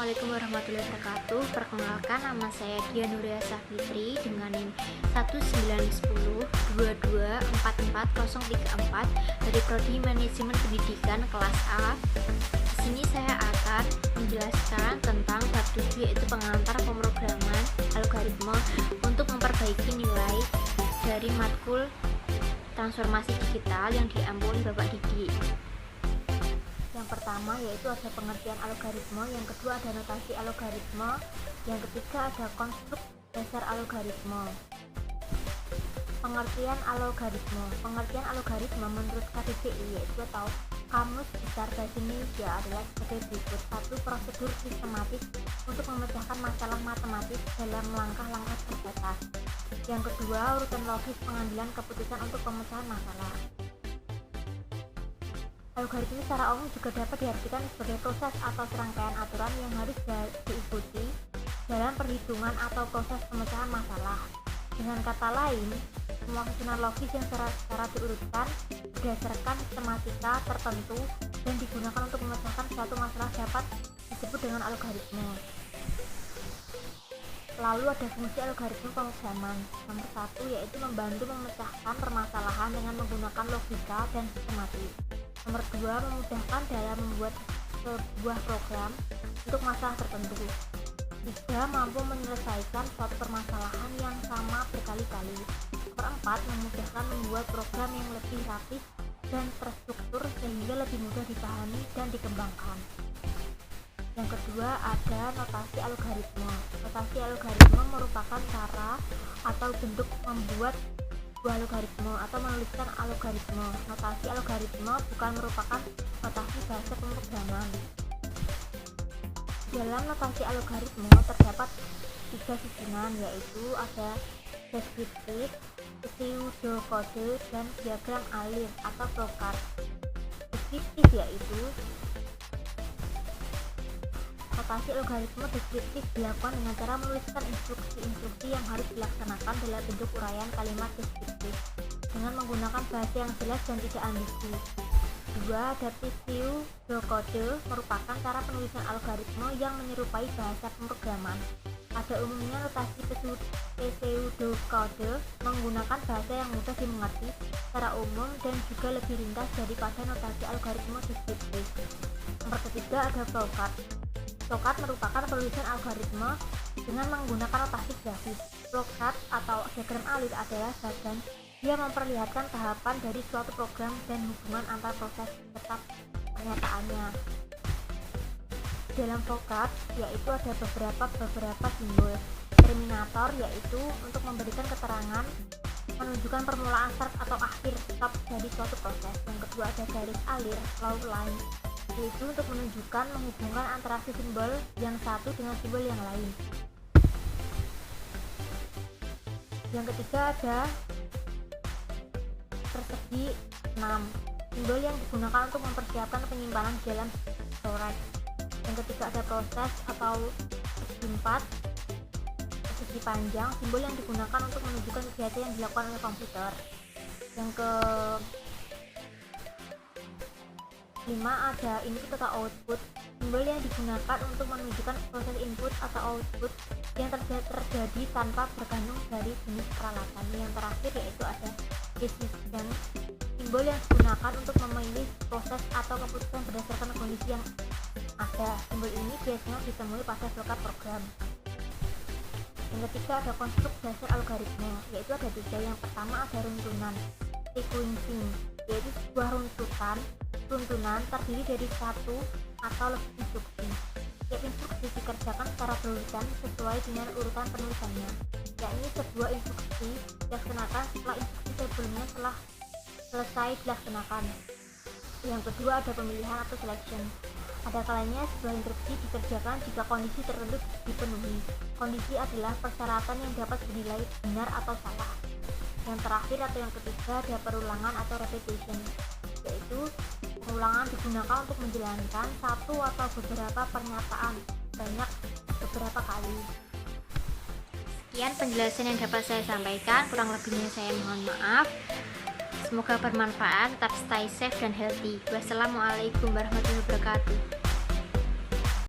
Assalamualaikum warahmatullahi wabarakatuh. Perkenalkan, nama saya Dian Nuria Safitri dengan NIM 19102244034 dari Prodi Manajemen Pendidikan kelas A. Di sini saya akan menjelaskan tentang bab 7, yaitu pengantar pemrograman algoritma untuk memperbaiki nilai dari matkul transformasi digital yang diambil oleh Bapak Didi. Yang pertama yaitu ada pengertian algoritma, yang kedua ada notasi algoritma, yang ketiga ada konstruk dasar algoritma. Pengertian algoritma menurut KBBI yaitu atau Kamus Besar Bahasa Indonesia adalah sebagai berikut: 1. Prosedur sistematis untuk memecahkan masalah matematis dalam langkah-langkah terbatas. Yang kedua, urutan logis pengambilan keputusan untuk pemecahan masalah. Algoritma secara umum juga dapat diartikan sebagai proses atau serangkaian aturan yang harus diikuti dalam perhitungan atau proses pemecahan masalah. Dengan kata lain, semua susunan logis yang secara diurutkan berdasarkan sistematika tertentu dan digunakan untuk memecahkan suatu masalah dapat disebut dengan algoritma. Lalu ada fungsi algoritma pemrograman. Nomor 1 yaitu membantu memecahkan permasalahan dengan menggunakan logika dan sistematis. Nomor 2, memudahkan dalam membuat sebuah program untuk masalah tertentu. 3, mampu menyelesaikan suatu permasalahan yang sama berkali-kali. Nomor 4, memudahkan membuat program yang lebih rapih dan terstruktur sehingga lebih mudah dipahami dan dikembangkan. Yang kedua ada notasi algoritma. Notasi algoritma merupakan cara atau bentuk membuat sebuah algoritma atau menuliskan algoritma. Notasi algoritma bukan merupakan notasi bahasa pemrograman. Dalam notasi algoritma terdapat 3 susunan, yaitu ada deskriptif, pseudokode, dan diagram alir atau flowchart. Deskriptif yaitu notasi algoritma deskriptif dilakukan dengan cara menuliskan instruksi-instruksi yang harus dilaksanakan dalam bentuk uraian kalimat deskriptif dengan menggunakan bahasa yang jelas dan tidak ambigu. 2. Ada pseudokode merupakan cara penulisan algoritma yang menyerupai bahasa pemrograman. Pada umumnya notasi pseudokode menggunakan bahasa yang mudah dimengerti secara umum dan juga lebih ringkas daripada notasi algoritma deskriptif. Nomor ketiga ada flowchart. Flowchart merupakan penulisan algoritma dengan menggunakan notasi grafis. Flowchart atau diagram alir adalah bagan dia memperlihatkan tahapan dari suatu program dan hubungan antar proses serta pernyataannya. Dalam flowchart yaitu ada beberapa simbol. Terminator yaitu untuk memberikan keterangan menunjukkan permulaan start atau akhir stop dari suatu proses. Yang kedua ada garis alir, flow line, yaitu untuk menunjukkan menghubungkan antara simbol yang satu dengan simbol yang lain. Yang ketiga ada persegi 6, simbol yang digunakan untuk mempersiapkan penyimpanan di dalam storage. Yang ketiga ada proses atau persegi 4, persegi panjang, simbol yang digunakan untuk menunjukkan kegiatan yang dilakukan oleh komputer. Yang ke 5 ada input atau output, simbol yang digunakan untuk menunjukkan proses input atau output yang terjadi tanpa bergantung dari jenis peralatan. Yang terakhir yaitu ada decision, simbol yang digunakan untuk memilih proses atau keputusan berdasarkan kondisi yang ada. Simbol ini biasanya ditemui pada flowchart program. Yang ketiga ada konstruk dasar algoritma, yaitu ada 3. Yang pertama ada runtunan, sequencing, yaitu sebuah runtunan terdiri dari satu atau lebih instruksi. Setiap instruksi dikerjakan secara berurutan sesuai dengan urutan penulisannya, yakni sebuah instruksi dilaksanakan setelah instruksi sebelumnya telah selesai dilaksanakan. Yang kedua ada pemilihan atau selection. Ada kalanya sebuah instruksi dikerjakan jika kondisi tertentu dipenuhi. Kondisi adalah persyaratan yang dapat dinilai benar atau salah. Yang terakhir atau yang ketiga ada perulangan atau repetition, yaitu pengulangan digunakan untuk menjalankan satu atau beberapa pernyataan banyak beberapa kali. Sekian penjelasan yang dapat saya sampaikan, kurang lebihnya saya mohon maaf. Semoga bermanfaat, tetap stay safe dan healthy. Wassalamualaikum warahmatullahi wabarakatuh.